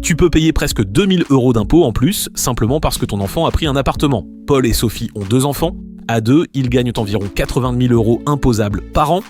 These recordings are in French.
Tu peux payer presque 2000 € d'impôts en plus, simplement parce que ton enfant a pris un appartement. Paul et Sophie ont 2 enfants. À 2, ils gagnent environ 80 000 € imposables par an.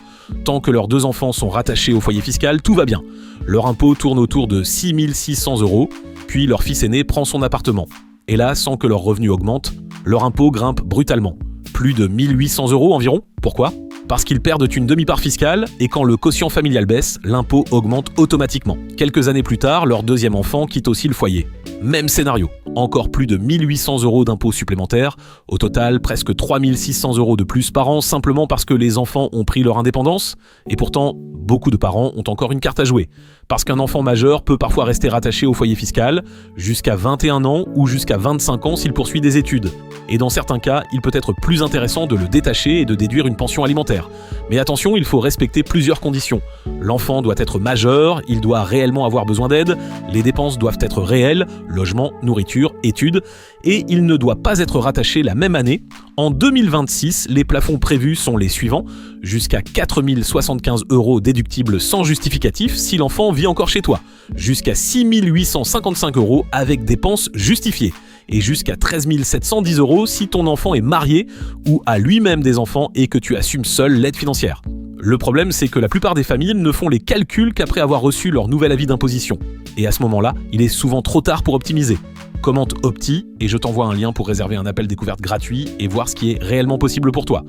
Tant que leurs 2 enfants sont rattachés au foyer fiscal, tout va bien. Leur impôt tourne autour de 6 600 €, puis leur fils aîné prend son appartement. Et là, sans que leurs revenus augmentent, leur impôt grimpe brutalement. Plus de 1 800 € environ. Pourquoi ? Parce qu'ils perdent une demi-part fiscale et quand le quotient familial baisse, l'impôt augmente automatiquement. Quelques années plus tard, leur 2e enfant quitte aussi le foyer. Même scénario, encore plus de 1 800 € d'impôts supplémentaires, au total presque 3 600 € de plus par an simplement parce que les enfants ont pris leur indépendance. Et pourtant, beaucoup de parents ont encore une carte à jouer. Parce qu'un enfant majeur peut parfois rester rattaché au foyer fiscal jusqu'à 21 ans ou jusqu'à 25 ans s'il poursuit des études. Et dans certains cas, il peut être plus intéressant de le détacher et de déduire une pension alimentaire. Mais attention, il faut respecter plusieurs conditions. L'enfant doit être majeur, il doit réellement avoir besoin d'aide, les dépenses doivent être réelles, logement, nourriture, études, et il ne doit pas être rattaché la même année. En 2026, les plafonds prévus sont les suivants, jusqu'à 4 075 € déductibles sans justificatif si l'enfant vit encore chez toi, jusqu'à 6 855 € avec dépenses justifiées, et jusqu'à 13 710 € si ton enfant est marié ou a lui-même des enfants et que tu assumes seul l'aide financière. Le problème, c'est que la plupart des familles ne font les calculs qu'après avoir reçu leur nouvel avis d'imposition. Et à ce moment-là, il est souvent trop tard pour optimiser. Commente Opti et je t'envoie un lien pour réserver un appel découverte gratuit et voir ce qui est réellement possible pour toi.